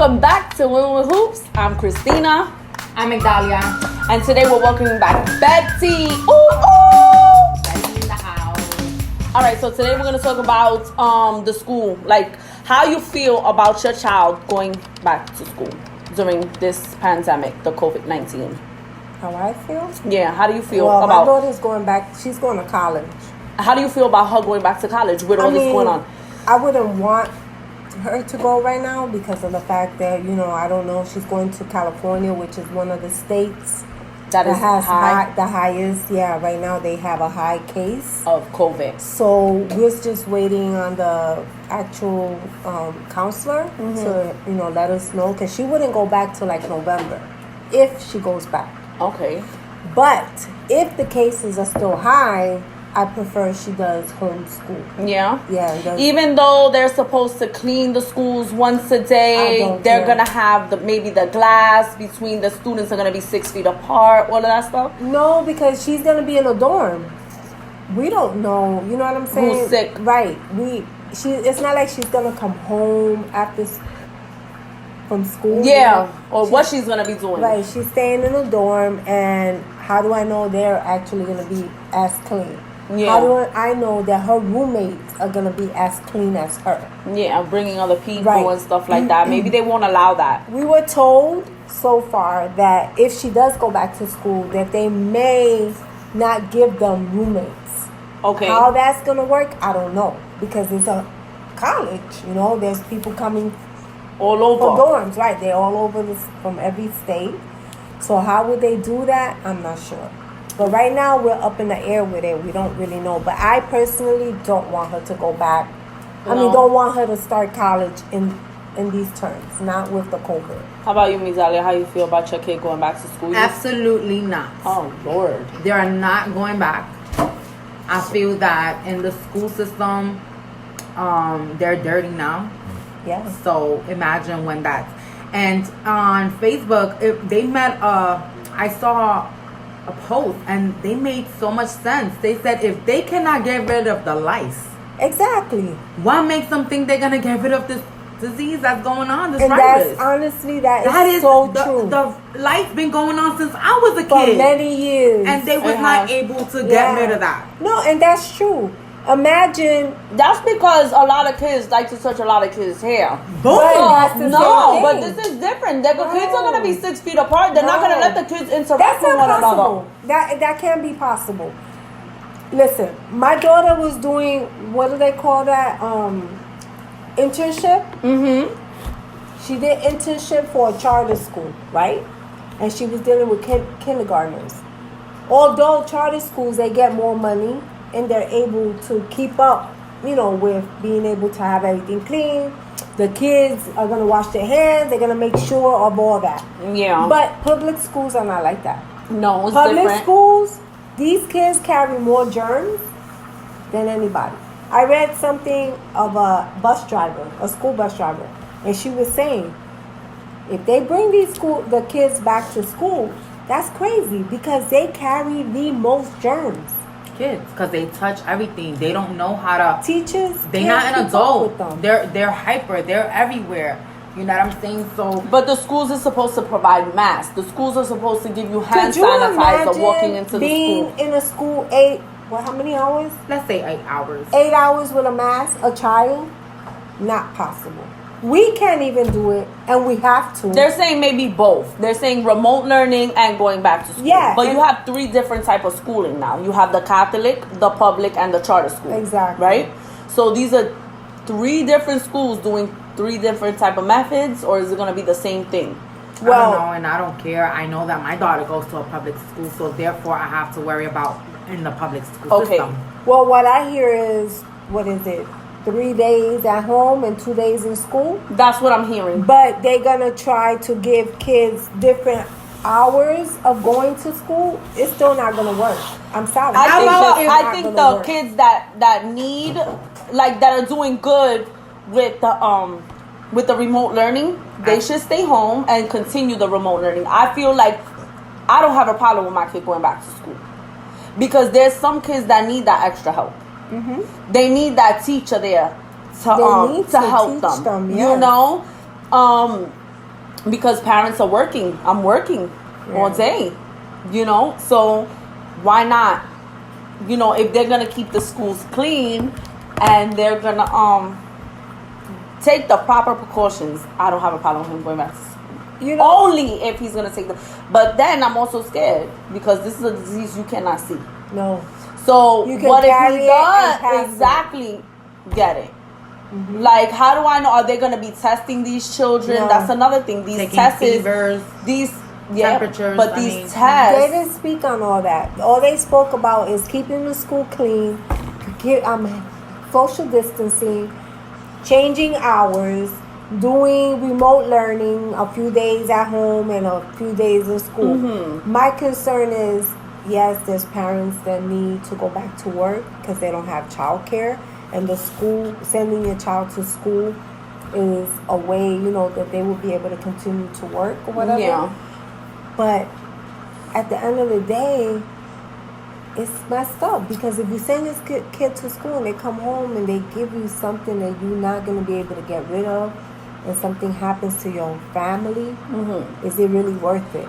Welcome back to Women with Hoops. I'm Christina. I'm Migdalia. And today we're welcoming back Betsy. Ooh! Betty in the house. All right, so today we're going to talk about the school. Like, how you feel about your child going back to school during this pandemic, the COVID-19. How I feel? Yeah, how do you feel about... about... my daughter's going back. She's going to college. How do you feel about her going back to college with all this going on? I wouldn't want her to go right now because of the fact that, I don't know if she's going to California, which is one of the states that has the highest. Yeah, right now they have a high case of COVID. So we're just waiting on the actual counselor to, let us know, because she wouldn't go back to like November if she goes back. Okay. But if the cases are still high, I prefer she does homeschool. Yeah? Yeah. Even though they're supposed to clean the schools once a day, they're going to have maybe the glass between the students are going to be 6 feet apart, all of that stuff? No, because she's going to be in a dorm. We don't know. You know what I'm saying? Who's sick? Right. It's not like she's going to come home from school. Yeah, or what she's going to be doing. Right. She's staying in a dorm, and how do I know they're actually going to be as clean? Yeah. How do I know that her roommates are going to be as clean as her? Yeah, bringing other people and stuff like that. Maybe they won't allow that. We were told so far that if she does go back to school, that they may not give them roommates. Okay. How that's going to work, I don't know. Because it's a college, there's people coming all over. For dorms, right. They're all over from every state. So how would they do that? I'm not sure. But right now, we're up in the air with it. We don't really know. But I personally don't want her to go back. Don't want her to start college in these terms, not with the COVID. How about you, Mizalia? How you feel about your kid going back to school? Absolutely not. Oh, Lord. They are not going back. I feel that in the school system, they're dirty now. Yeah. So imagine when that's... And on Facebook, they met... I saw a post and they made so much sense. They said if they cannot get rid of the lice, exactly, what makes them think they're gonna get rid of this disease that's going on, this and virus? That's honestly that is so true. The lice been going on since I was a kid for many years, and they was not able to get rid of that. No, and that's true. Imagine. That's because a lot of kids like to touch a lot of kids' hair. But but this is different. The kids are going to be 6 feet apart. They're not going to let the kids interact with one another. That can be possible. Listen, my daughter was doing, what do they call that? Internship. Mm-hmm. She did internship for a charter school, right? And she was dealing with kindergartners. Although charter schools, they get more money, and they're able to keep up, with being able to have everything clean. The kids are going to wash their hands. They're going to make sure of all that. Yeah. But public schools are not like that. No, it's public different. schools, these kids carry more germs than anybody. I read something of a school bus driver, and she was saying, if they bring the kids back to school, that's crazy because they carry the most germs. Kids, because they touch everything. They don't know how to. Teachers, they're not an adult. They're hyper. They're everywhere. You know what I'm saying? So, but the schools are supposed to provide masks. The schools are supposed to give you hand sanitizer walking into the school. Being in a school how many hours? Let's say 8 hours. 8 hours with a mask, a child, not possible. We can't even do it, and we have to. They're saying maybe both. They're saying remote learning and going back to school. Yeah. But you have 3 different types of schooling now. You have the Catholic, the public, and the charter school. Exactly. Right? So these are 3 different schools doing 3 different type of methods, or is it going to be the same thing? Well, I don't know, and I don't care. I know that my daughter goes to a public school, so therefore I have to worry about in the public school system. Well, what I hear is, 3 days at home and 2 days in school. That's what I'm hearing. But they're gonna try to give kids different hours of going to school. It's still not gonna work. I'm sorry. I think the kids that need, like, that are doing good with the remote learning, they should stay home and continue the remote learning. I feel like I don't have a problem with my kid going back to school because there's some kids that need that extra help. Mm-hmm. They need that teacher there to help them. Yes. because parents are working. I'm working all day, so why not? If they're gonna keep the schools clean and they're gonna take the proper precautions, I don't have a problem with him going back to school. Only if he's gonna take them. But then I'm also scared because this is a disease you cannot see. No. So what if he does exactly get it? Mm-hmm. Like, how do I know? Are they going to be testing these children? No. That's another thing. These taking tests, fevers, temperatures. But these tests, they didn't speak on all that. All they spoke about is keeping the school clean, social distancing, changing hours, doing remote learning, a few days at home and a few days in school. Mm-hmm. My concern is, yes, there's parents that need to go back to work because they don't have childcare. And the school, sending your child to school is a way, that they will be able to continue to work or whatever. Yeah. But at the end of the day, it's messed up because if you send this kid to school and they come home and they give you something that you're not going to be able to get rid of and something happens to your family, mm-hmm. is it really worth it?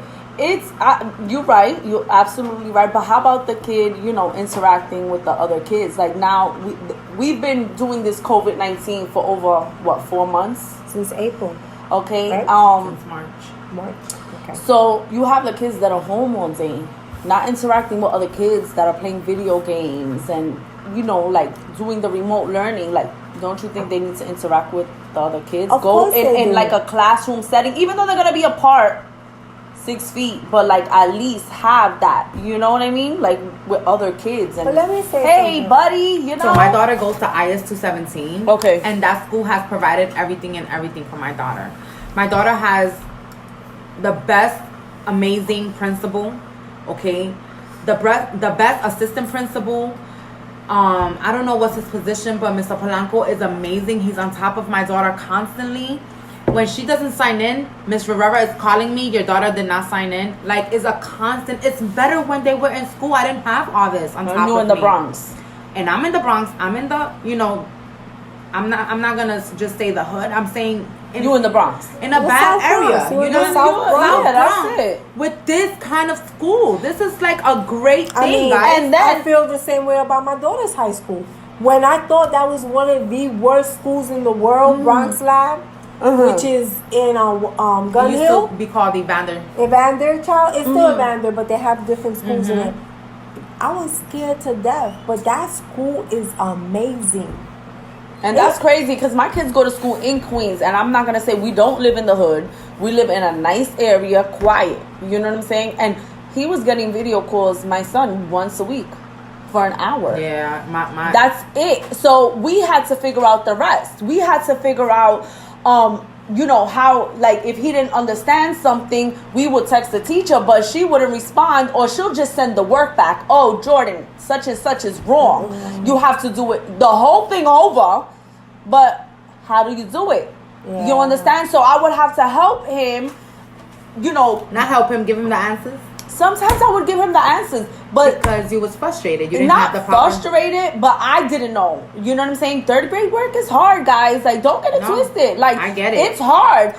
You're right. You're absolutely right. But how about the kid, interacting with the other kids? Like now, we've been doing this COVID-19 for over 4 months since April. Okay. Right? Since March. Okay. So you have the kids that are home all day, not interacting with other kids that are playing video games and like doing the remote learning. Like, don't you think they need to interact with the other kids? Go in like a classroom setting, even though they're gonna be apart 6 feet, but like at least have that, you know what I mean? Like with other kids. And but let me say, hey, something. buddy, So my daughter goes to IS 217. Okay. And that school has provided everything for my daughter. My daughter has the best, amazing principal. Okay, the best assistant principal. I don't know what's his position, but Mr. Polanco is amazing. He's on top of my daughter constantly. When she doesn't sign in, Miss Rivera is calling me, your daughter did not sign in. Like, it's a constant. It's better when they were in school. I didn't have all this on top of me. You in the Bronx. And I'm in the Bronx. I'm in the, I'm not going to just say the hood. I'm saying... You in the Bronx. In a bad area. South Bronx. That's it. With this kind of school. This is like a great thing, guys. And then I feel the same way about my daughter's high school. When I thought that was one of the worst schools in the world, Bronx Lab, which is in Gun Hill. Used to be called Evander. Child. It's still Evander, but they have different schools in it. I was scared to death, but that school is amazing. And that's crazy because my kids go to school in Queens, and I'm not going to say we don't live in the hood. We live in a nice area, quiet. You know what I'm saying? And he was getting video calls, my son, once a week for an hour. Yeah, my that's it. So we had to figure out the rest. We had to figure out, how, like, if he didn't understand something, we would text the teacher, but she wouldn't respond, or she'll just send the work back. Oh, Jordan, such and such is wrong. Mm-hmm. You have to do it the whole thing over, but how do you do it? Yeah. You understand? So I would have to help him, Not help him, give him the answers? Sometimes I would give him the answers, but because you was frustrated, you didn't not have the problem. Frustrated, but I didn't know. You know what I'm saying? Third grade work is hard, guys. Like, don't get it twisted. Like, I get it. It's hard.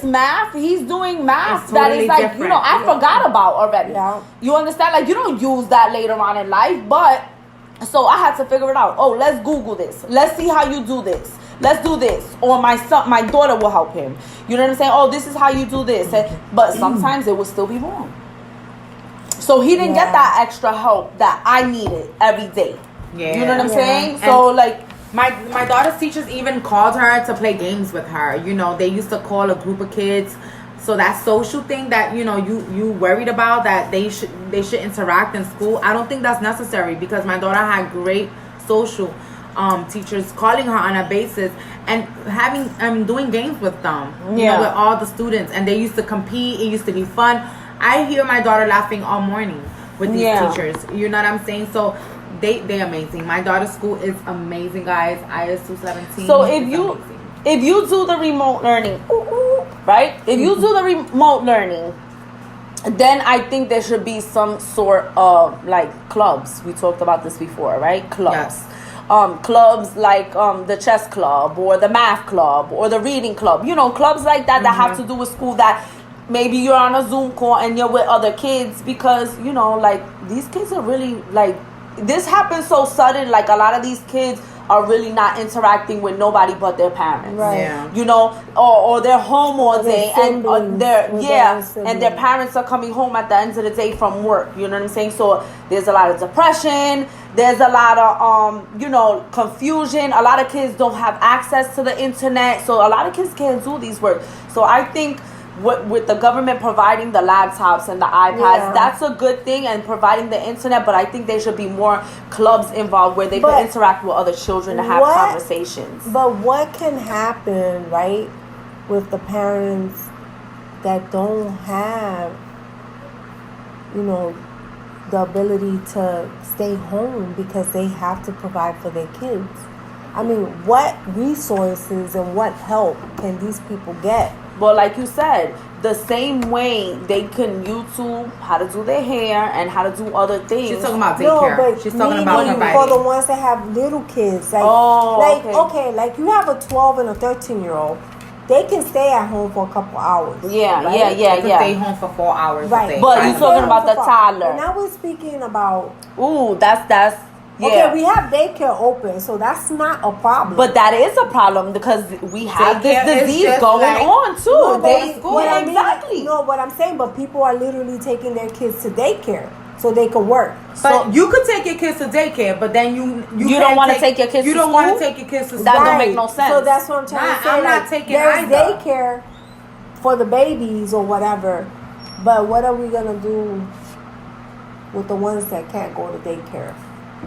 Math, he's doing math that is like different. I forgot about already. Yeah. You understand? Like, you don't use that later on in life, but so I had to figure it out. Oh, let's Google this. Let's see how you do this. Let's do this. Or my daughter will help him. You know what I'm saying? Oh, this is how you do this. But sometimes it will still be wrong. So he didn't get that extra help that I needed every day. Yeah. You know what I'm saying? So and like my daughter's teachers even called her to play games with her. They used to call a group of kids. So that social thing that you worried about, that they should interact in school, I don't think that's necessary, because my daughter had great social teachers calling her on a basis and having doing games with them. With all the students, and they used to compete. It used to be fun. I hear my daughter laughing all morning with these teachers. You know what I'm saying? So they amazing. My daughter's school is amazing, guys. IS 217. So if you do the remote learning, right? If you do the remote learning, then I think there should be some sort of like clubs. We talked about this before, right? Clubs. Yes. clubs like the chess club or the math club or the reading club. You know, clubs like that that have to do with school, that maybe you're on a Zoom call and you're with other kids, because, you know, like, these kids are really, like, this happens so sudden. Like, a lot of these kids are really not interacting with nobody but their parents. Right. Yeah. You know, or they're home all day, and their and their parents are coming home at the end of the day from work. You know what I'm saying? So there's a lot of depression. There's a lot of you know, confusion. A lot of kids don't have access to the internet, so a lot of kids can't do these work. So I think with the government providing the laptops and the iPads, that's a good thing, and providing the internet. But I think there should be more clubs involved where they can interact with other children and have conversations. But what can happen, right, with the parents that don't have, you know, the ability to stay home because they have to provide for their kids? I mean, what resources and what help can these people get? But like you said, the same way they can YouTube how to do their hair and how to do other things. She's talking about No, daycare. but She's talking about for providing. the ones that have little kids. Like, like you have a 12 and a 13-year-old. They can stay at home for a couple hours. Yeah, right? They can stay home for 4 hours. Right. But you're talking about the toddler. And now we're speaking about... Ooh, that's... Yeah. Okay, we have daycare open, so that's not a problem. But that is a problem because we have Daycare this is disease just going like- on too. No, They, what I mean- exactly. No, what I'm saying, but people are literally taking their kids to daycare so they can work. But you could take your kids to daycare, but then you don't want to take your kids you to don't want to school? take your kids to That school. don't make no sense. So that's what I'm trying to say. I'm not like, taking there's either. daycare for the babies or whatever, but what are we gonna do with the ones that can't go to daycare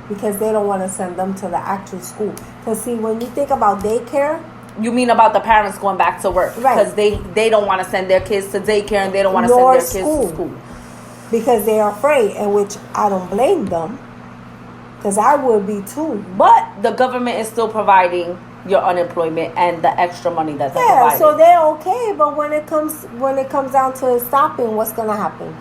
because they don't want to send them to the actual school? Because see, when you think about daycare, You mean about the parents going back to work, Right. because they don't want to send their kids to daycare and they don't want to send Nor their kids school. to school. because they are afraid, and which I don't blame them, because I would be too. But the government is still providing your unemployment and the extra money that's Yeah, provided. so they're okay, but when it comes down to stopping, what's gonna happen?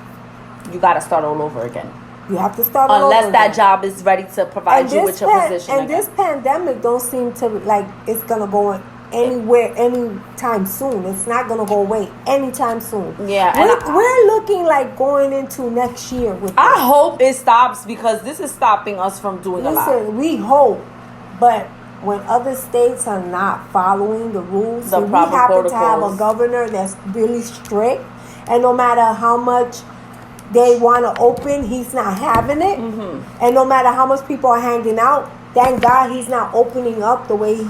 You got to start all over again. You have to start all Unless over that again. job is ready to provide you with your position And again. this pandemic don't seem to like it's gonna go anywhere anytime soon. It's not gonna go away anytime soon. Yeah, and we're looking like going into next year with I this. hope it stops, because this is stopping us from doing a lot. Listen, we hope, but when other states are not following the rules, The see, we proper happen to have a protocols. governor that's really strict, and no matter how much they want to open, he's not having it. Mm-hmm. And no matter how much people are hanging out, thank God he's not opening up the way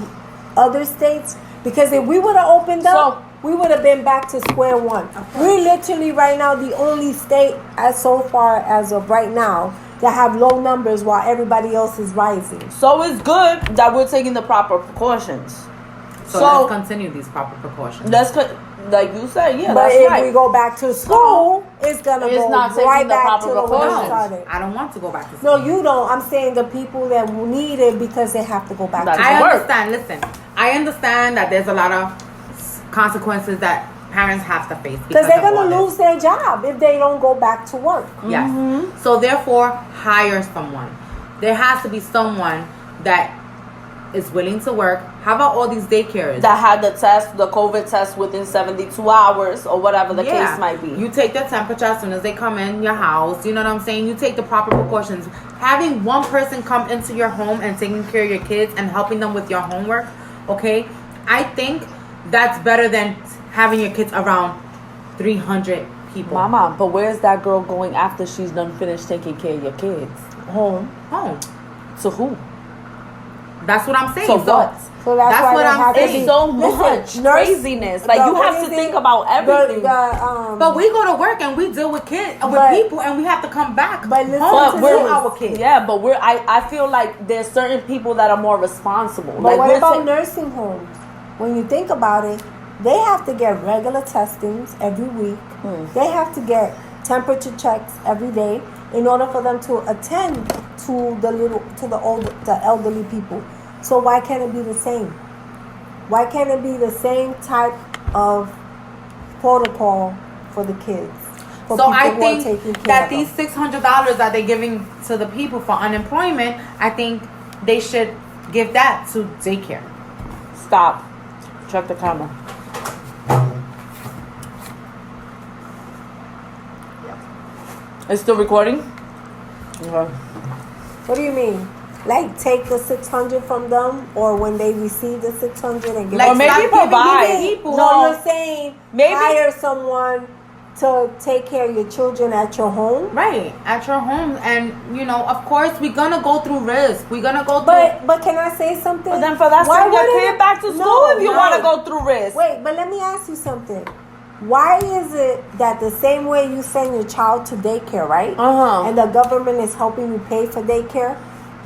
other states. Because if we would have opened up, we would have been back to square one. We're literally right now the only state, as so far as of right now, that have low numbers while everybody else is rising. So it's good that we're taking the proper precautions. So let's continue these proper precautions. Like you said, yeah, But that's if right. we go back to school, it's gonna It's go not taking right the back proper to the way it precautions. started. I don't want to go back to school. No, you don't. I'm saying the people that need it because they have to go back That's to I work. understand. Listen, I understand that there's a lot of consequences that parents have to face because they're of all gonna this. lose their job if they don't go back to work. Yes. So therefore, hire someone. There has to be someone that is willing to work. How about all these daycares? That had the test, the COVID test within 72 hours or whatever the case might be. You take their temperature as soon as they come in your house. You know what I'm saying? You take the proper precautions. Having one person come into your home and taking care of your kids and helping them with your homework, okay? I think that's better than having your kids around 300 people. Mama, but where's that girl going after she's done finished taking care of your kids? Home. Home. To who? That's what I'm saying. So what? So that's why what they I'm have to It's be- so Listen, much nurse- craziness. Like, the- you what have is to it? think about everything. But we go to work and we deal with kids, with But- people, and we have to come back But listen home to to this. our kids. Yeah, but I feel like there's certain people that are more responsible. But like, what we're about nursing homes? When you think about it, they have to get regular testings every week. They have to get temperature checks every day in order for them to attend to the elderly people. So why can't it be the same? Why can't it be the same type of protocol for the kids? For So people I who are think taking care that of these them? $600 that they're giving to the people for unemployment, I think they should give that to daycare. Stop. Check the camera. It's still recording? Okay. What do you mean? Like take the 600 from them, or when they receive the 600 and give Like, Or maybe provide. people. No, you're saying Maybe- hire someone to take care of your children at your home. Right, at your home. And, you know, of course, we're going to go through risk. We're going to go through... But can I say something? But then for that, send your wouldn't kid it- back to school No, if you no. want to go through risk. Wait, but let me ask you something. Why is it that the same way you send your child to daycare, right? Uh-huh. And the government is helping you pay for daycare?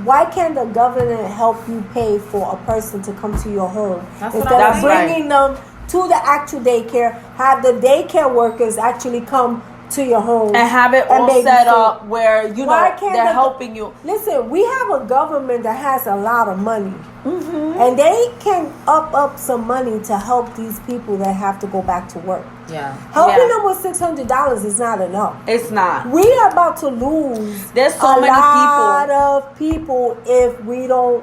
Why can't the government help you pay for a person to come to your home That's what instead I'm of saying. bringing them to the actual daycare? Have the daycare workers actually come to your home And have it all babysit. set up where, you Why know, can't they're the- helping you. Listen, we have a government that has a lot of money. Mm-hmm. And they can up some money to help these people that have to go back to work. Yeah. Helping Yeah. them with $600 is not enough. It's not. We are about to lose There's so a many lot people. of people if we don't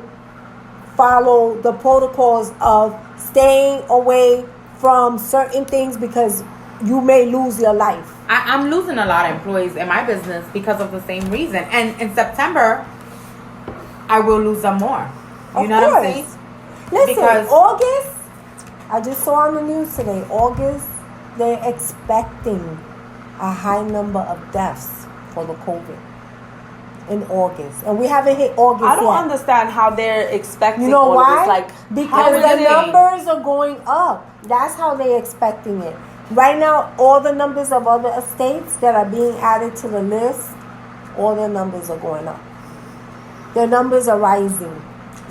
follow the protocols of staying away from certain things, because you may lose your life. I'm losing a lot of employees in my business because of the same reason. And in September, I will lose some more. You know what I'm saying? Listen, Because- August, I just saw on the news today, August, they're expecting a high number of deaths for the COVID in August. And we haven't hit August I don't yet. understand how they're expecting You know all why? of this. Like, Because how the are they- numbers are going up. That's how they're expecting it. Right now, all the numbers of other states that are being added to the list, all their numbers are going up. Their numbers are rising.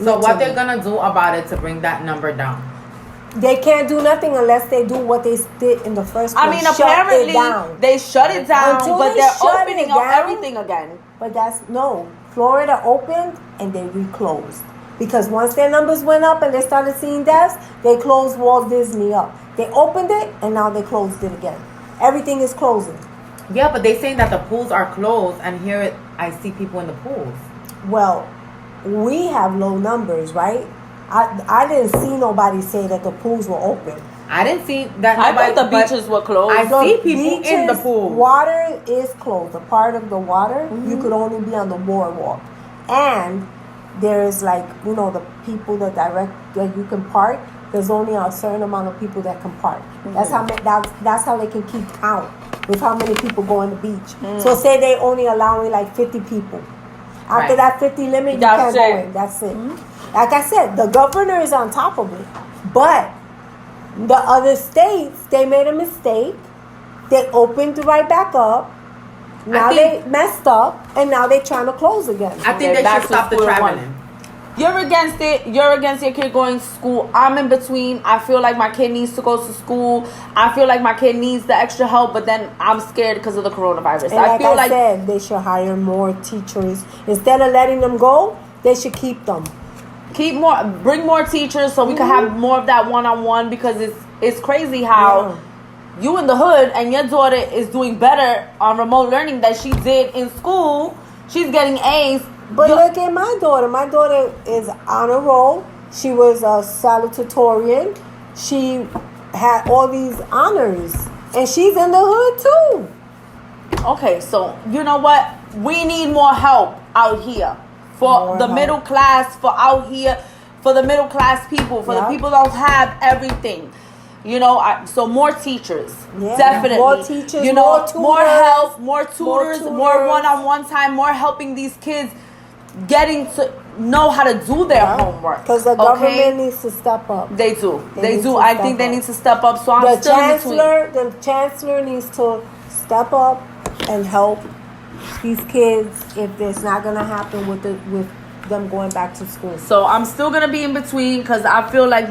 So what they're literally. going to do about it to bring that number down? They can't do nothing unless they do what they did in the first place. I mean, shut apparently it down. they shut it down, Until but they they're shut opening it up down. everything again. But that's no. Florida opened and they reclosed. Because once their numbers went up and they started seeing deaths, they closed Walt Disney up. They opened it and now they closed it again. Everything is closing. Yeah, but they're saying that the pools are closed, and here I see people in the pools. Well, we have low numbers, right? I didn't see nobody say that the pools were open. I didn't see that. I nobody, thought the but beaches were closed. I The see people in the beaches, pool. Water is closed. A part of the water, you could only be on the boardwalk. And there's like, you know, the people that you can park. There's only a certain amount of people that can park. That's how that's how they can keep count with how many people go on the beach. So say they only allowing like 50 people. After Right. that 50 limit, you That's can't go it. in. That's it. Like I said, the governor is on top of it. But the other states, they made a mistake. They opened right back up. Now think- they messed up, and now they're trying to close again. I think They're they back should to stop the square one. traveling. You're against it. You're against your kid going to school. I'm in between. I feel like my kid needs to go to school. I feel like my kid needs the extra help, but then I'm scared because of the coronavirus. And I like feel I like said, they should hire more teachers. Instead of letting them go, they should keep them. bring more teachers so we can have more of that one-on-one, because it's crazy how you in the hood and your daughter is doing better on remote learning than she did in school. She's getting A's. But look at my daughter. My daughter is on a roll. She was a salutatorian. She had all these honors. And she's in the hood too. Okay, so you know what? We need more help out here for More the help. middle class, for out here, for the middle class people, for the Yeah. people that don't have everything. You know, so more teachers, Yeah. definitely. More teachers, you know, more tutors, more help, more tutors, more tutors. one-on-one time, more helping these kids getting to know how to do their homework. Because the government needs to step up. They do. They They need do. to I step think they up. need to step up. So I'm The still in between. chancellor needs to step up and help these kids if it's not gonna happen with them going back to school. So I'm still gonna be in between because I feel like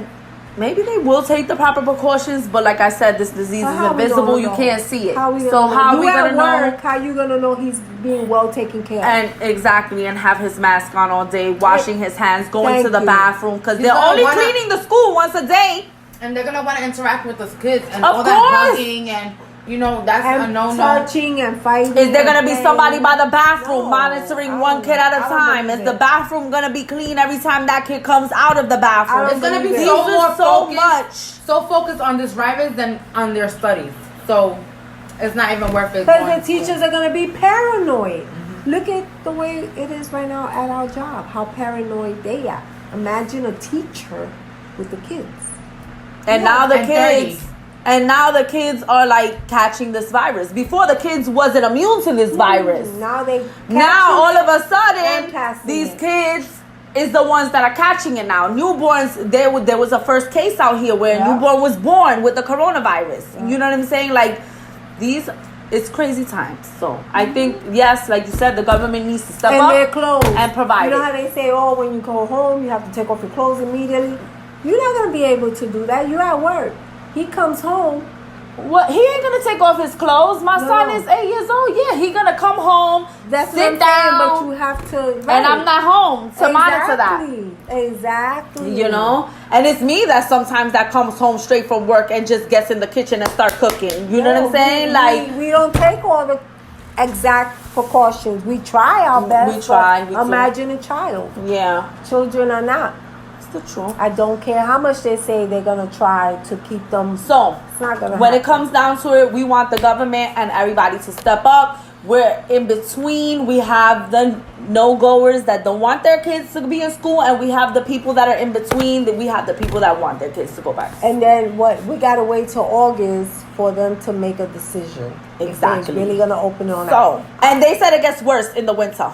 maybe they will take the proper precautions, but like I said, this disease is How we invisible. gonna You know? can't see it. How we So gonna how know? we You gonna at know? work, how you gonna know he's being well taken care of? And exactly, and have his mask on all day, washing his hands, going Thank to the you. bathroom, because He's they're gonna only wanna- cleaning the school once a day. And they're going to want to interact with those kids and Of all that course. hugging and You know, that's a And no-no. touching and fighting. Is there gonna be and somebody by the playing. bathroom No, monitoring I one don't- kid at a I don't time? believe Is the it. bathroom gonna be clean every time that kid comes out of the I bathroom? don't It's gonna be believe These it. so are more so focused, so focused on this drivers than on their studies. So it's not even worth it. Because going the to school. teachers are going to be paranoid. Look at the way it is right now at our job, how paranoid they are. Imagine a teacher with the kids. And Yeah, now the and kids 30. and now the kids are like catching this virus. Before the kids wasn't immune to this virus. Now they Now all of a and sudden casting these it. kids is the ones that are catching it now. Newborns, there was a first case out here where a Yeah. newborn was born with the coronavirus. Yeah. You know what I'm saying? Like these it's crazy times. So I think yes, like you said, the government needs to step and up their clothes and provide You know it. how they say, oh, when you go home, you have to take off your clothes immediately. You're not going to be able to do that. You're at work. He comes home. What he ain't gonna take off his clothes. My No. son is 8 years old. Yeah, he gonna come home, That's sit what I'm down, saying, but you have to. Right. and I'm not home to monitor that. Exactly. You know, and it's me that sometimes that comes home straight from work and just gets in the kitchen and start cooking. You know what I'm saying? we don't take all the exact precautions. We try our best. We try, but we do. imagine a child. Yeah, Children are not. it's the truth. I don't care how much they say they're gonna try to keep them. So It's not gonna. when it happen. comes down to it, we want the government and everybody to step up. We're in between. We have the no-goers that don't want their kids to be in school, and we have the people that are in between. That we have the people that want their kids to go back. And then what? We gotta wait till August for them to make a decision. If Exactly. they're really gonna open it or not. So, and they said it gets worse in the winter.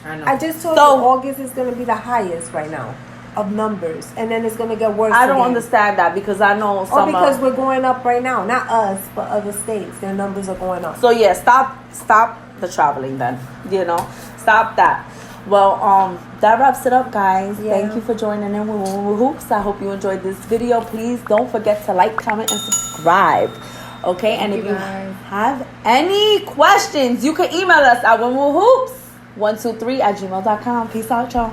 I know. I just told So- you August is gonna be the highest right now of numbers, and then it's gonna get worse. I don't again. understand that because I know Or some. because we're going up right now, not us, but other states. Their numbers are going up. So yeah, stop the traveling then. You know, stop that. Well, that wraps it up, guys. Yeah. Thank you for joining in with Woo Woo Hoops. I hope you enjoyed this video. Please don't forget to like, comment, and subscribe. Okay, and if you you guys. have any questions, you can email us at woohoops123@gmail.com. Peace out, y'all.